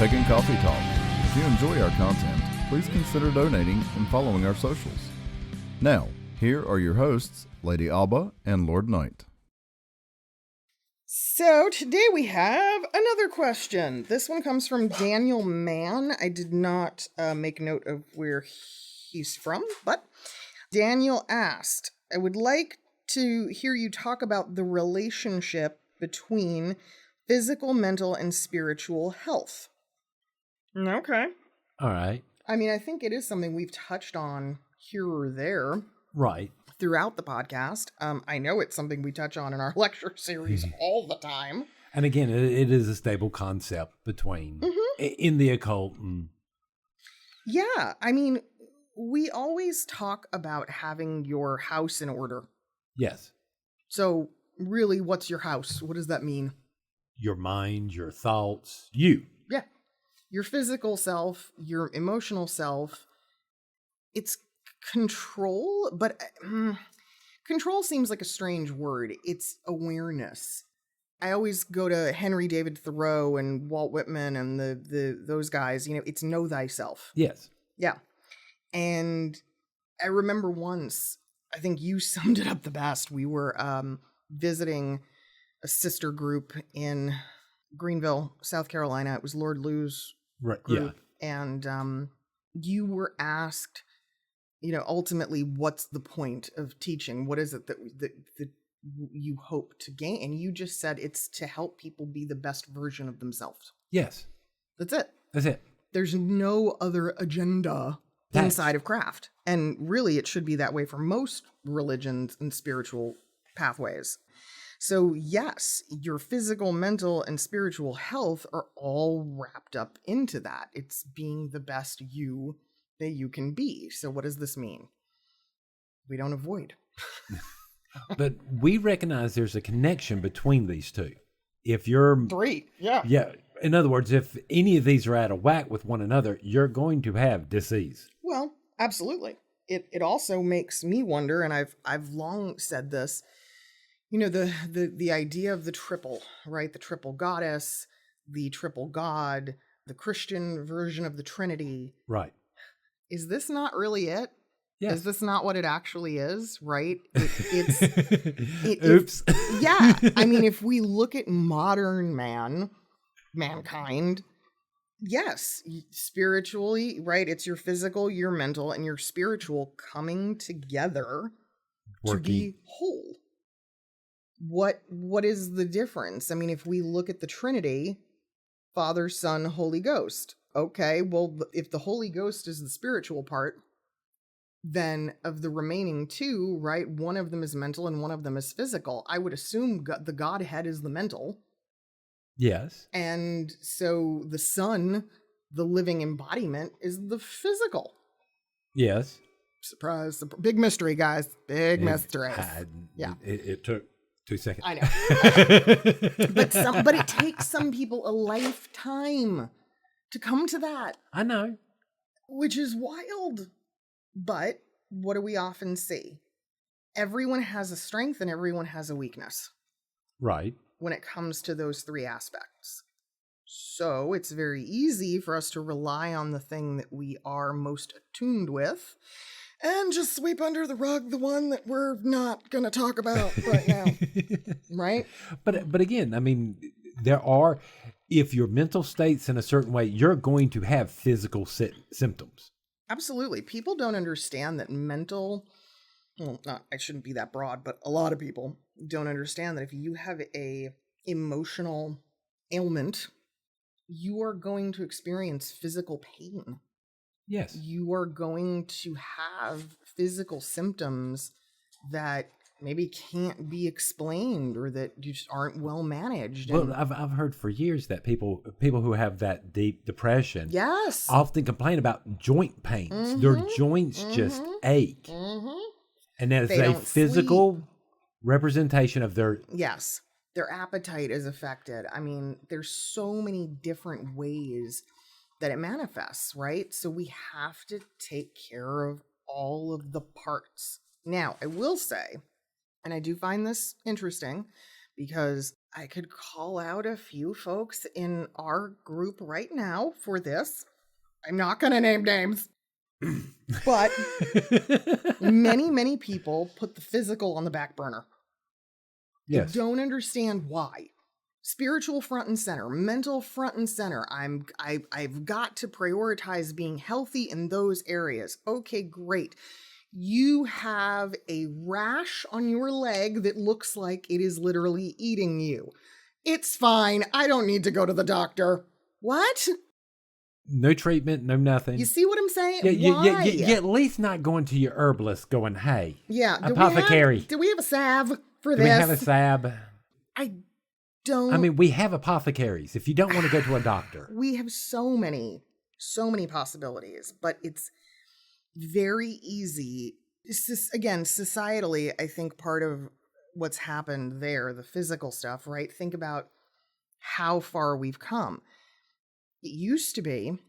Pagan Coffee Talk. If you enjoy our content, please consider donating and following our socials. Now, here are your hosts, Lady Alba and Lord Knight. So today we have another question. This one comes from Daniel Mann. I did not make note of where he's from, but Daniel asked, I would like to hear you talk about the relationship between physical, mental, and spiritual health. Okay. All right. I mean, I think it is something we've touched on here or there. Right. Throughout the podcast. I know it's something we touch on in our lecture series all the time. And again, it is a stable concept between in the occult. And... Yeah. I mean, we always talk about having your house in order. Yes. So really, what's your house? What does that mean? Your mind, your thoughts, you. Yeah. Your physical self, your emotional self. It's control, but control seems like a strange word. It's awareness. I always go to Henry David Thoreau and Walt Whitman and those guys. You know, it's know thyself. Yes. Yeah. And I remember once, I think you summed it up the best. We were visiting a sister group in Greenville, South Carolina. It was Lord Lou's group. Yeah. And you were asked, you know, ultimately, what's the point of teaching? What is it that you hope to gain? And you just said it's to help people be the best version of themselves. Yes. That's it. That's it. There's no other agenda inside of craft. And really, it should be that way for most religions and spiritual pathways. So yes, your physical, mental, and spiritual health are all wrapped up into that. It's being the best you that you can be. So what does this mean? We don't avoid. But we recognize there's a connection between these two. If you're... Three, yeah. Yeah. In other words, if any of these are out of whack with one another, you're going to have disease. Well, absolutely. It also makes me wonder, and I've long said this, you know, the idea of the triple, right? The triple goddess, the triple god, the Christian version of the Trinity. Right. Is this not really it? Yes. Is this not what it actually is, right? Oops. Yeah. I mean, if we look at modern mankind, yes, spiritually, right? It's your physical, your mental, and your spiritual coming together to be whole. What is the difference? I mean, if we look at the Trinity, Father, Son, Holy Ghost. Okay, well, if the Holy Ghost is the spiritual part, then of the remaining two, right, one of them is mental and one of them is physical. I would assume the Godhead is the mental. Yes. And so the Son, the living embodiment, is the physical. Yes. Surprise. Big mystery, guys. Big mystery. Yeah. It took 2 seconds. I know. But it takes some people a lifetime to come to that. I know. Which is wild. But what do we often see? Everyone has a strength and everyone has a weakness. Right. When it comes to those three aspects. So it's very easy for us to rely on the thing that we are most attuned with and just sweep under the rug the one that we're not going to talk about right now. Right? But again, I mean, if your mental state's in a certain way, you're going to have physical symptoms. Absolutely. People don't understand that I shouldn't be that broad, but a lot of people don't understand that if you have a emotional ailment, you are going to experience physical pain. Yes. You are going to have physical symptoms that maybe can't be explained or that just aren't well managed. Well, I've heard for years that people who have that deep depression, yes, often complain about joint pains. Mm-hmm. Their joints just ache, and that is a physical representation of their their appetite is affected. I mean, there's so many different ways that it manifests, right? So we have to take care of all of the parts. Now, I will say, and I do find this interesting because I could call out a few folks in our group right now for this. I'm not going to name names. But many, many people put the physical on the back burner. Yes. I don't understand why. Spiritual front and center, mental front and center. I've got to prioritize being healthy in those areas. Okay, great. You have a rash on your leg that looks like it is literally eating you. It's fine. I don't need to go to the doctor. What? No treatment, no nothing. You see what I'm saying? Yeah, at least not going to your herbalist going, hey, yeah, apothecary. Do we have a salve for Do this? we have a salve? I don't. I mean, we have apothecaries if you don't want to go to a doctor. We have so many possibilities, but it's very easy. Again, societally, I think part of what's happened there, the physical stuff, right? Think about how far we've come. It used to be,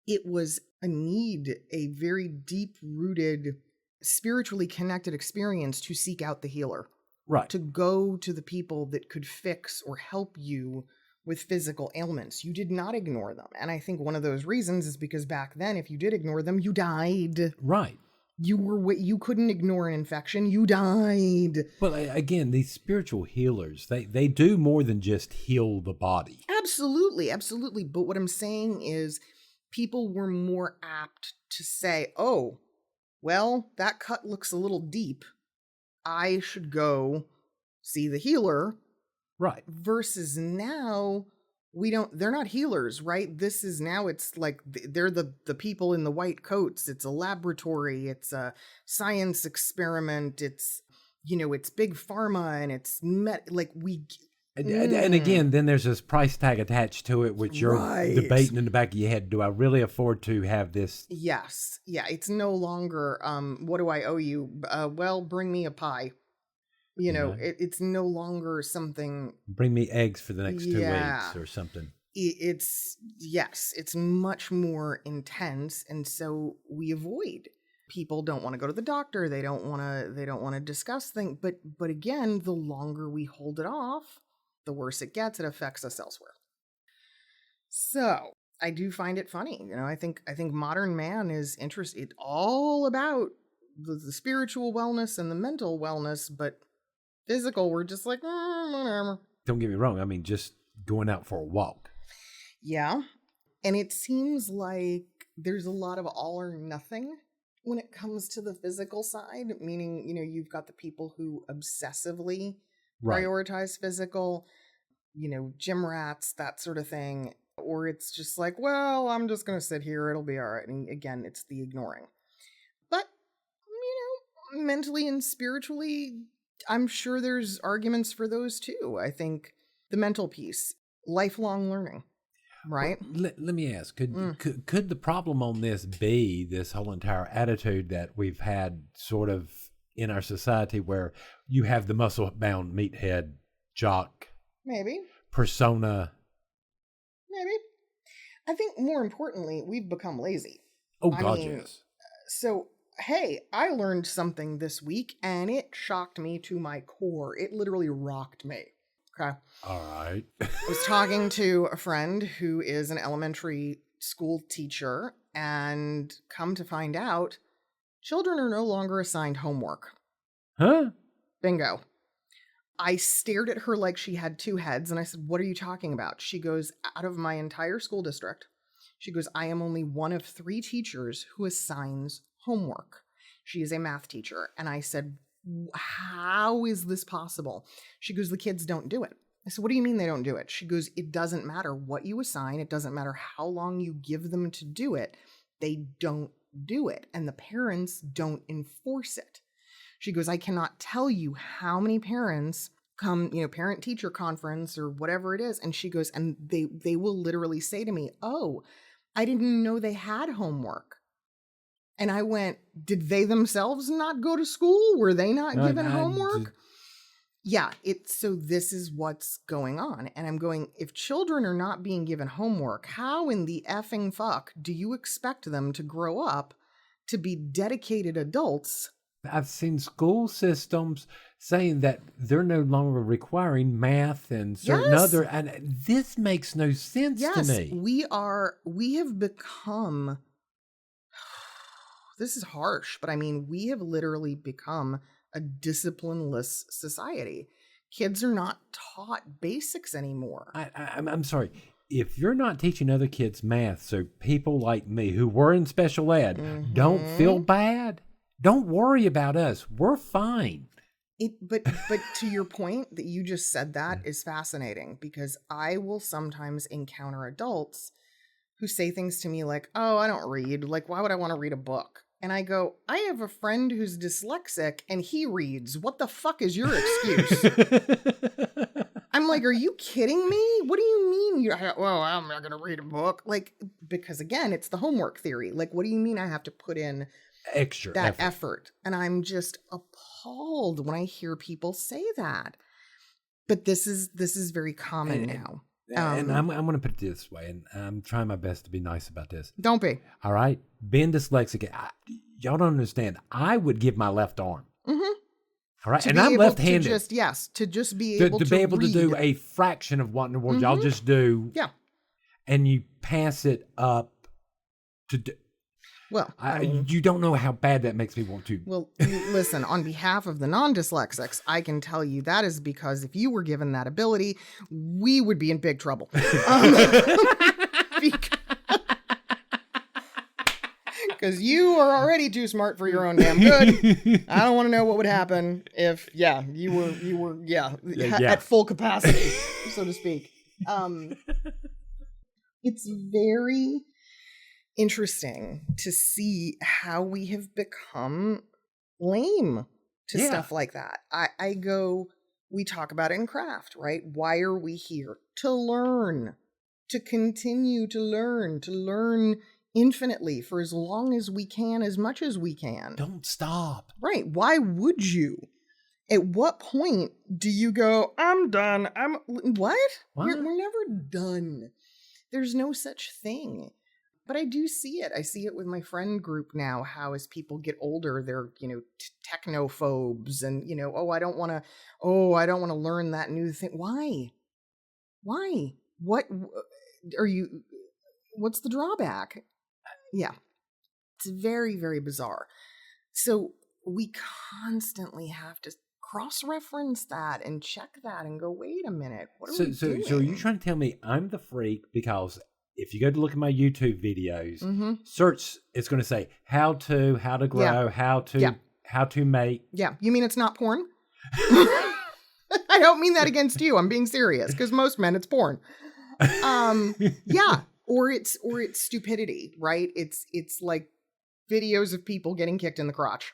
it was a need, a very deep-rooted, spiritually connected experience to seek out the healer. Right. To go to the people that could fix or help you with physical ailments. You did not ignore them. And I think one of those reasons is because back then, if you did ignore them, you died. Right. You couldn't ignore an infection. You died. Well, again, these spiritual healers, they do more than just heal the body. Absolutely, absolutely. But what I'm saying is people were more apt to say, oh, well, that cut looks a little deep. I should go see the healer. Right. Versus now, they're not healers, right? This is now, it's like they're the people in the white coats. It's a laboratory. It's a science experiment. It's, it's big pharma and it's And again, then there's this price tag attached to it, which you're debating in the back of your head. Do I really afford to have this? Yes. Yeah. It's no longer, what do I owe you? Well, bring me a pie. It's no longer something. Bring me eggs for the next 2 weeks or something. It's much more intense. And so we avoid. People don't want to go to the doctor. They don't want to discuss things. But again, the longer we hold it off, the worse it gets. It affects us elsewhere. So I do find it funny. I think modern man is interested all about the spiritual wellness and the mental wellness, but physical, we're just like, whatever. Don't get me wrong. I mean, just going out for a walk. Yeah. And it seems like there's a lot of all or nothing when it comes to the physical side, meaning, you've got the people who obsessively prioritize physical, gym rats, that sort of thing. Or it's just like, well, I'm just going to sit here. It'll be all right. And again, it's the ignoring. But, mentally and spiritually, I'm sure there's arguments for those too. I think the mental piece, lifelong learning, right? Well, let me ask, could the problem on this be this whole entire attitude that we've had sort of in our society where you have the muscle-bound meathead jock maybe persona? Maybe. I think more importantly, we've become lazy. Oh, God, yes. So, hey, I learned something this week, and it shocked me to my core. It literally rocked me. Okay. All right. I was talking to a friend who is an elementary school teacher, and come to find out, children are no longer assigned homework. Huh? Bingo. I stared at her like she had two heads, and I said, what are you talking about? She goes, out of my entire school district, she goes, I am only one of 3 teachers who assigns homework. She is a math teacher. And I said, how is this possible? She goes, the kids don't do it. I said, what do you mean they don't do it? She goes, it doesn't matter what you assign. It doesn't matter how long you give them to do it. They don't do it. And the parents don't enforce it. She goes, I cannot tell you how many parents come, parent-teacher conference or whatever it is. And she goes, and they will literally say to me, oh, I didn't know they had homework. And I went, did they themselves not go to school? Were they not given homework? Yeah, so this is what's going on. And I'm going, if children are not being given homework, how in the effing fuck do you expect them to grow up to be dedicated adults I've seen school systems saying that they're no longer requiring math and certain Yes. other, and this makes no sense to Yes, me. we have become, this is harsh, but I mean, we have literally become a disciplineless society. Kids are not taught basics anymore. I'm sorry. If you're not teaching other kids math, so people like me who were in special ed don't feel bad, don't worry about us. We're fine. But to your point that you just said, that is fascinating, because I will sometimes encounter adults who say things to me like, "Oh, I don't read. Like, why would I want to read a book?" And I go, "I have a friend who's dyslexic and he reads. What the fuck is your excuse?" I'm like, "Are you kidding me? What do you mean? Well, I'm not going to read a book." Like, because again, it's the homework theory. Like, what do you mean I have to put in Extra that effort? And I'm just appalled when I hear people say that. But this is very common now. And I'm going to put it this way, and I'm trying my best to be nice about this. Don't be. All right? Being dyslexic, y'all don't understand. I would give my left arm. Mm-hmm. All right? And I'm left-handed. To just be able to be able read. to do a fraction of what in the world y'all just do. Yeah. And you pass it up to do. Well, I mean, you don't know how bad that makes me want to. Well, listen, on behalf of the non-dyslexics, I can tell you that is because if you were given that ability, we would be in big trouble. Because you are already too smart for your own damn good. I don't want to know what would happen if, you were at full capacity, so to speak. It's very interesting to see how we have become lame to stuff like that. We talk about it in craft, right? Why are we here? To learn, to continue to learn infinitely for as long as we can, as much as we can. Don't stop. Right. Why would you? At what point do you go, "I'm done. What? We're never done. There's no such thing." But I do see it. I see it with my friend group now, how as people get older, they're, technophobes and, I don't want to learn that new thing. Why? What are you, what's the drawback? Yeah. It's very, very bizarre. So we constantly have to cross-reference that and check that and go, wait a minute, what are we doing? So are you trying to tell me I'm the freak because if you go to look at my YouTube videos, search, it's going to say how to grow, how to make. Yeah. You mean it's not porn? I don't mean that against you. I'm being serious, because most men, it's porn. Or it's stupidity, right? It's like videos of people getting kicked in the crotch.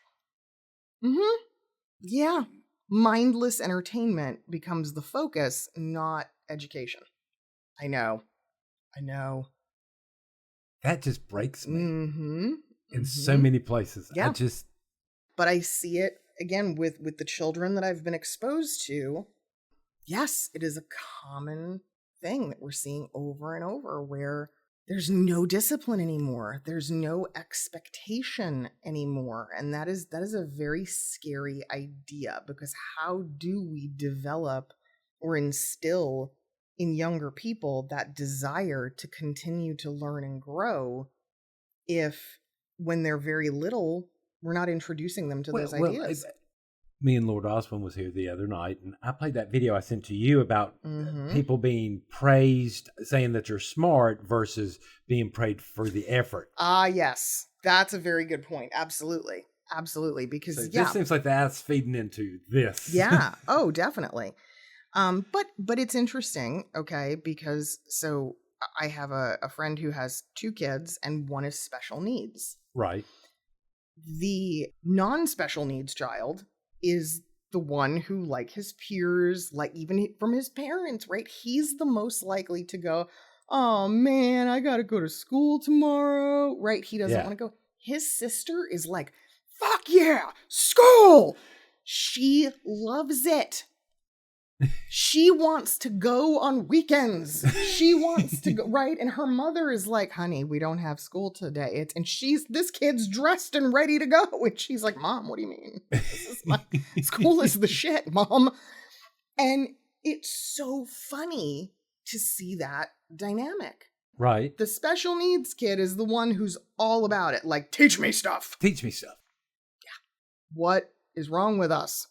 Yeah. Mindless entertainment becomes the focus, not education. I know. That just breaks me in so many places. Yeah. But I see it again with the children that I've been exposed to. Yes, it is a common thing that we're seeing over and over, where there's no discipline anymore. There's no expectation anymore. And that is a very scary idea, because how do we develop or instill in younger people that desire to continue to learn and grow if, when they're very little, we're not introducing them to those ideas? Me and Lord Oswin was here the other night, and I played that video I sent to you about people being praised, saying that you're smart versus being praised for the effort. Yes. That's a very good point. Absolutely. Because this seems like that's feeding into this. Yeah. Oh, definitely. But it's interesting, okay, because so I have a friend who has 2 kids and one is special needs. Right. The non-special needs child is the one who, like his peers, like even from his parents, right? He's the most likely to go, "Oh man, I gotta go to school tomorrow," right? He doesn't want to go. His sister is like, "Fuck yeah, school!" She loves it. She wants to go on weekends. She wants to go, right? And her mother is like, honey, we don't have school today. This kid's dressed and ready to go. And she's like, Mom, what do you mean? School is the shit, Mom. And it's so funny to see that dynamic. Right. The special needs kid is the one who's all about it. Like, teach me stuff. Teach me stuff. Yeah. What is wrong with us?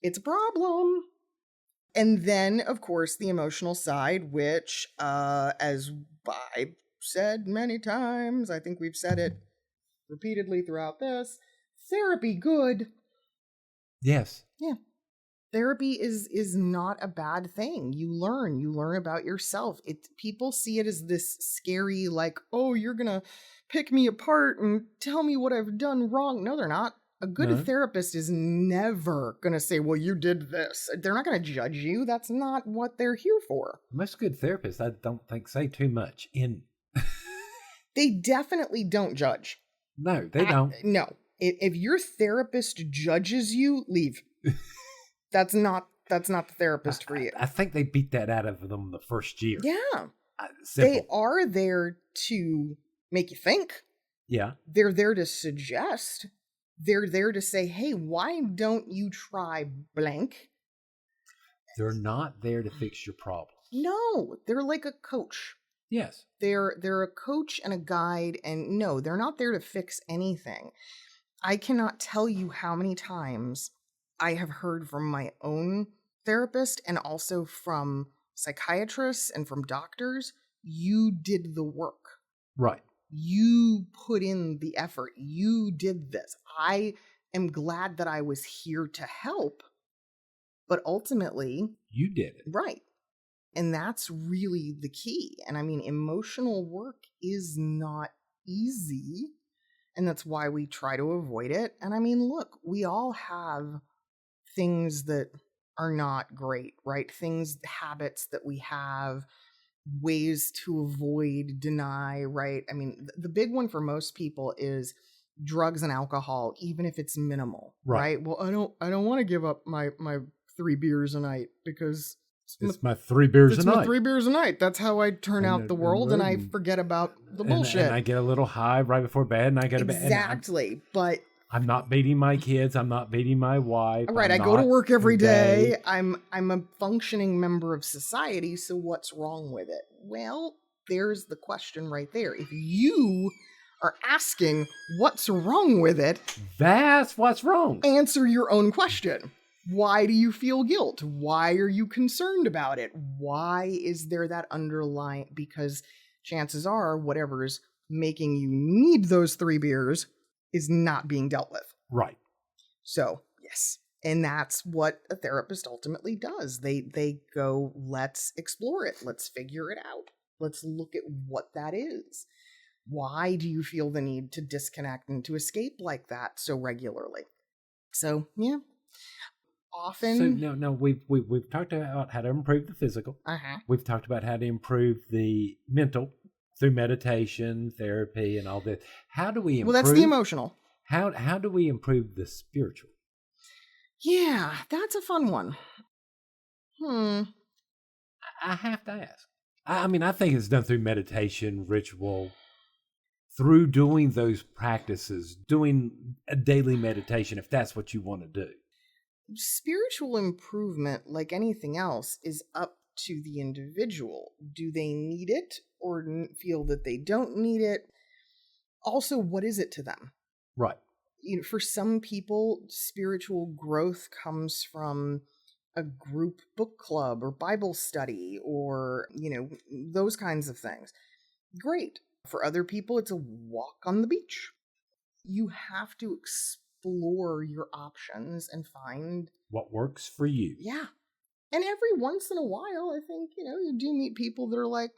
It's a problem. And then, of course, the emotional side, which, as I've said many times, I think we've said it repeatedly throughout this, therapy good. Yes. Yeah. Therapy is not a bad thing. You learn about yourself. People see it as this scary, like, oh, you're going to pick me apart and tell me what I've done wrong. No, they're not. A good therapist is never going to say, well, you did this. They're not going to judge you. That's not what they're here for. Most good therapists, I don't think, say too much. They definitely don't judge. No, they don't. No. If your therapist judges you, leave. That's not the therapist for you. I think they beat that out of them the first year. Yeah. Simple. They are there to make you think. Yeah. They're there to suggest. They're there to say, hey, why don't you try blank? They're not there to fix your problems. No, they're like a coach. Yes. They're a coach and a guide, and no, they're not there to fix anything. I cannot tell you how many times I have heard from my own therapist and also from psychiatrists and from doctors, you did the work. Right. You put in the effort. You did this. I am glad that I was here to help, but ultimately, you did it. Right. And that's really the key. And I mean, emotional work is not easy, and that's why we try to avoid it. And I mean, look, we all have things that are not great, right? Habits that we have, ways to avoid, deny, right? I mean, the big one for most people is drugs and alcohol, even if it's minimal, right? Well, I don't want to give up my 3 beers a night because it's my 3 beers a night. It's my 3 beers a night. That's how I turn out the world, and I forget about the bullshit. And I get a little high right before bed, and I go to bed. Exactly, but I'm not beating my kids. I'm not beating my wife. Right, I go to work every day. I'm a functioning member of society, so what's wrong with it? Well, there's the question right there. If you are asking what's wrong with it, that's what's wrong. Answer your own question. Why do you feel guilt? Why are you concerned about it? Why is there that underlying? Because chances are whatever's making you need those 3 beers is not being dealt with. Right. So, yes. And that's what a therapist ultimately does. They go, let's explore it. Let's figure it out. Let's look at what that is. Why do you feel the need to disconnect and to escape like that so regularly? So, yeah. Often. So, we've talked about how to improve the physical. We've talked about how to improve the mental through meditation, therapy, and all that. How do we improve? Well, that's the emotional. How do we improve the spiritual? Yeah, that's a fun one. I have to ask. I mean, I think it's done through meditation, ritual, through doing those practices, doing a daily meditation, if that's what you want to do. Spiritual improvement, like anything else, is up to the individual. Do they need it or feel that they don't need it? Also, what is it to them? Right. For some people, spiritual growth comes from a group book club or Bible study or, those kinds of things. Great. For other people, it's a walk on the beach. You have to explore your options and find what works for you. Yeah. And every once in a while, I think, you do meet people that are like,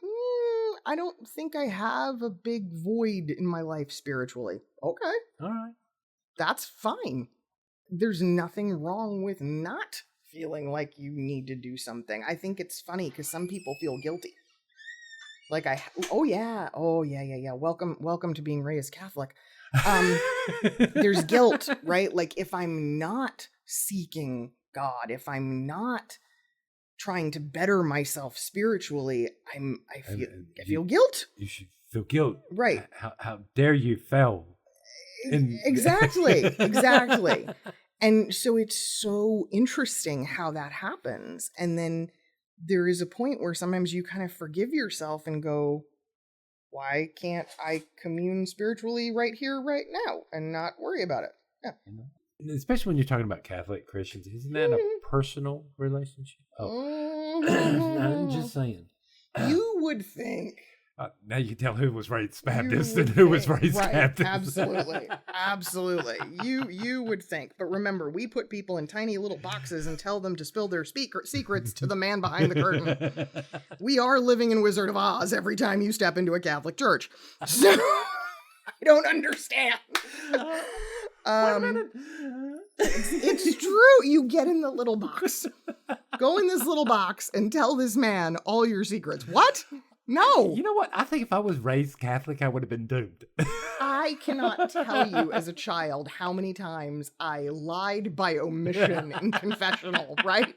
I don't think I have a big void in my life spiritually. Okay. All right. That's fine. There's nothing wrong with not feeling like you need to do something. I think it's funny because some people feel guilty. Like oh yeah. Welcome to being raised Catholic. There's guilt, right? Like if I'm not seeking God, if I'm not trying to better myself spiritually, I feel guilt. You should feel guilt. Right. How dare you fail? Exactly. And so it's so interesting how that happens. And then there is a point where sometimes you kind of forgive yourself and go, why can't I commune spiritually right here, right now, and not worry about it? Yeah. Especially when you're talking about Catholic Christians. Isn't that a personal relationship? Oh, I'm just saying. You would think. Now you can tell who was raised Baptist and who was raised Catholic. Absolutely. You would think. But remember, we put people in tiny little boxes and tell them to spill their secrets to the man behind the curtain. We are living in Wizard of Oz every time you step into a Catholic church. So I don't understand. It's true. You get in the little box. Go in this little box and tell this man all your secrets. What? No. You know what? I think if I was raised Catholic, I would have been doomed. I cannot tell you as a child how many times I lied by omission in confessional, right?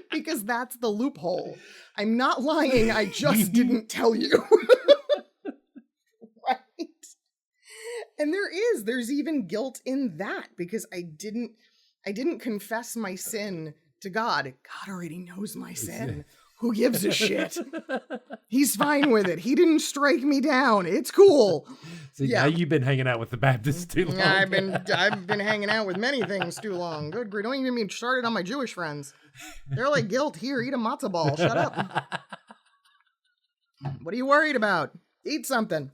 Because that's the loophole. I'm not lying. I just didn't tell you. Right? And there's even guilt in that because I didn't confess my sin to God. God already knows my sin. Who gives a shit? He's fine with it. He didn't strike me down. It's cool. So now you've been hanging out with the Baptists too long. I've been hanging out with many things too long. Good grief. Don't even get me started on my Jewish friends. They're like, guilt, here, eat a matzah ball. Shut up. What are you worried about? Eat something.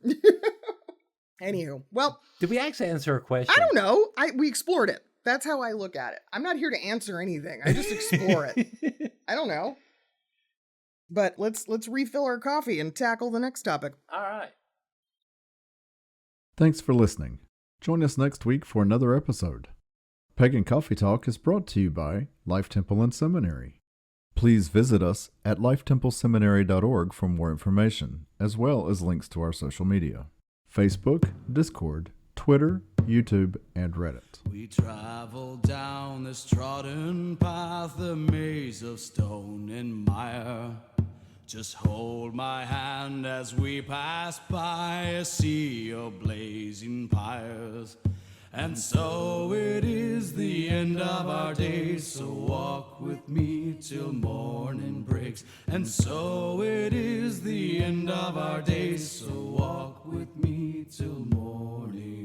Anywho, well. Did we actually answer a question? I don't know. We explored it. That's how I look at it. I'm not here to answer anything. I just explore it. I don't know. But let's refill our coffee and tackle the next topic. All right. Thanks for listening. Join us next week for another episode. Pagan Coffee Talk is brought to you by Life Temple and Seminary. Please visit us at lifetempleseminary.org for more information, as well as links to our social media: Facebook, Discord, Twitter, YouTube, and Reddit. We travel down this trodden path, a maze of stone and mire. Just hold my hand as we pass by a sea of blazing pyres. And so it is the end of our days, so walk with me till morning breaks. And so it is the end of our days, so walk with me till morning